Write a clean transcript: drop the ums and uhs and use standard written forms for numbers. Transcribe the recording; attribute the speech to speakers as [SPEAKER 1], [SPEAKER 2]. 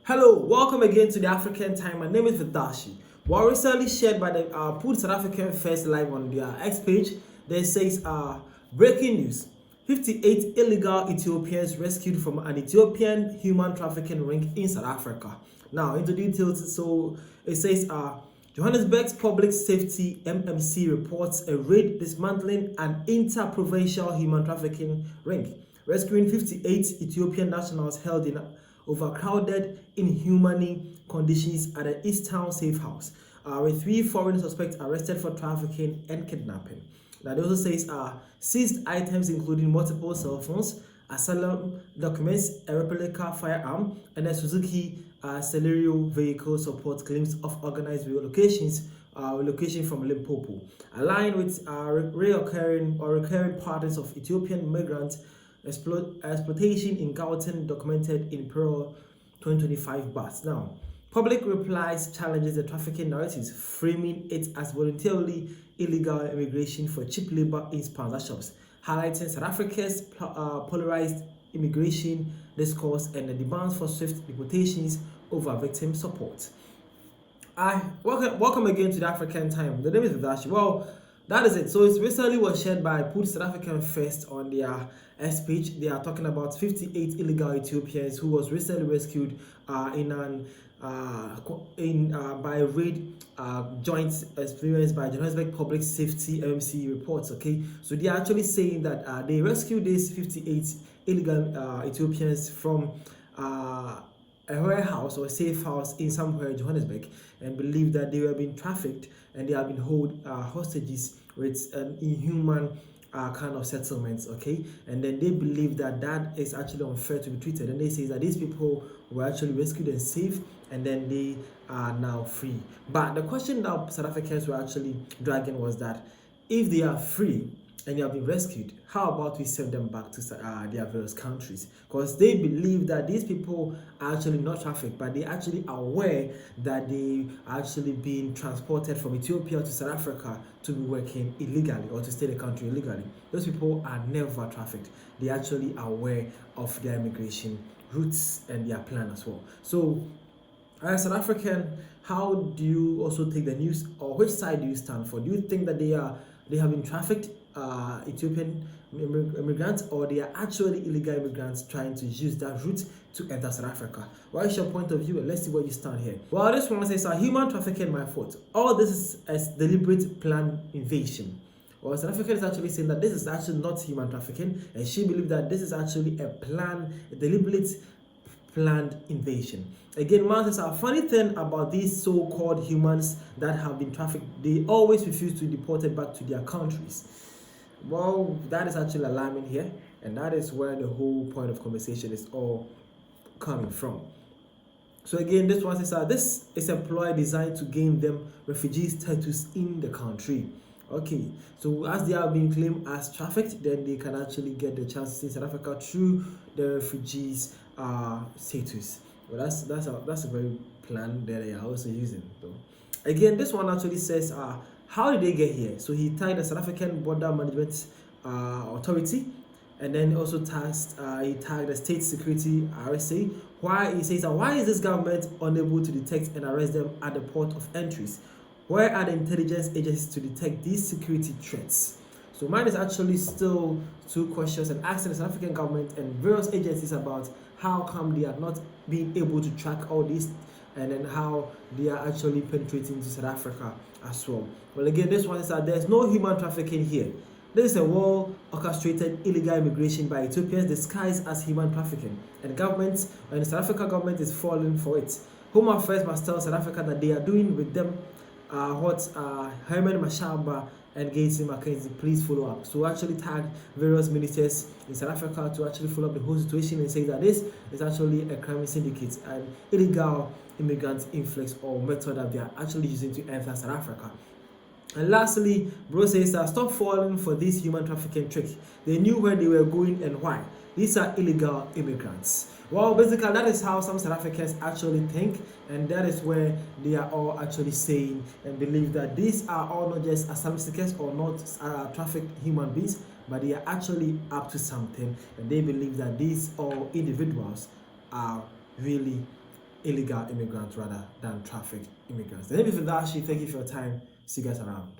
[SPEAKER 1] Hello, welcome again to the African Time. My name is Vitashi. Well, recently shared by the put South African First live on their X page. There says breaking news: 58 illegal Ethiopians rescued from an Ethiopian human trafficking ring in South Africa. Now into details. So it says Johannesburg's Public Safety MMC reports a raid dismantling an inter-provincial human trafficking ring, rescuing 58 Ethiopian nationals held in overcrowded, inhumane conditions at the East Town safe house, with 3 foreign suspects arrested for trafficking and kidnapping. Now, it also says seized items including multiple cell phones, asylum documents, a replica firearm, and a Suzuki Celerio vehicle support claims of organized relocation from Limpopo, aligned with recurring patterns of Ethiopian migrants exploitation in Gauteng documented in Pearl 2025 bus. Now, public replies challenges the trafficking narratives, framing it as voluntarily illegal immigration for cheap labor in sponsor shops, highlighting South Africa's polarized immigration discourse and the demands for swift deportations over victim support. Welcome again to the African Time. The name is Dash. Well, that is it. So it recently was shared by Put South African First on their S page. They are talking about 58 illegal Ethiopians who was recently rescued by a raid joint experience by Johannesburg Public Safety MMC reports. Okay, so they are actually saying that they rescued these 58 illegal Ethiopians from a warehouse or a safe house in somewhere in Johannesburg, and believe that they were being trafficked and they have been held hostages with an inhuman kind of settlements. Okay, and then they believe that that is actually unfair to be treated, and they say that these people were actually rescued and safe, and then they are now free. But the question that South Africans were actually dragging was that if they are free and they have been rescued, how about we send them back to their various countries? Because they believe that these people are actually not trafficked, but they actually aware that they are actually being transported from Ethiopia to South Africa to be working illegally or to stay in the country illegally. Those people are never trafficked. They actually are aware of their immigration routes and their plan as well. So as South African, how do you also take the news, or which side do you stand for? Do you think that they have been trafficked, Ethiopian immigrants, or they are actually illegal immigrants trying to use that route to enter South Africa? What is your point of view? And let's see where you stand here. Well, this one says human trafficking my fault. All this is a deliberate planned invasion. Well, South Africa is actually saying that this is actually not human trafficking, and she believes that this is actually a deliberate planned invasion. Again, man says a funny thing about these so-called humans that have been trafficked, they always refuse to be deported back to their countries. Well, that is actually alarming here, and that is where the whole point of conversation is all coming from. So again, this one says this is a ploy designed to gain them refugee status in the country. Okay, so as they are being claimed as trafficked, then they can actually get the chance in South Africa through the refugees status. Well, that's a very plan that they are also using though. Again, this one actually says how did they get here? So he tagged the South African Border Management Authority, and then also he tagged the State Security RSA. Why he says why is this government unable to detect and arrest them at the port of entries? Where are the intelligence agencies to detect these security threats? So mine is actually still two questions, and asking the South African government and various agencies about how come they are not being able to track all this, and then how they are actually penetrating into South Africa as well. Well, again, this one is that there's no human trafficking here. This is a well-orchestrated illegal immigration by Ethiopians disguised as human trafficking, and the South Africa government is falling for it. Home Affairs must tell South Africa that they are doing with them what Herman Mashaba and Gates Mackenzie, please follow up. So actually tag various ministers in South Africa to actually follow up the whole situation and say that this is actually a crime syndicate and illegal immigrant influx or method that they are actually using to enter South Africa. And lastly, bro says stop falling for this human trafficking trick. They knew where they were going and why. These are illegal immigrants. Well, basically, that is how some South Africans actually think, and that is where they are all actually saying and believe that these are all not just asylum seekers or not trafficked human beings, but they are actually up to something, and they believe that these all individuals are really illegal immigrants rather than trafficked immigrants. Then, for that, thank you for your time. See you guys around.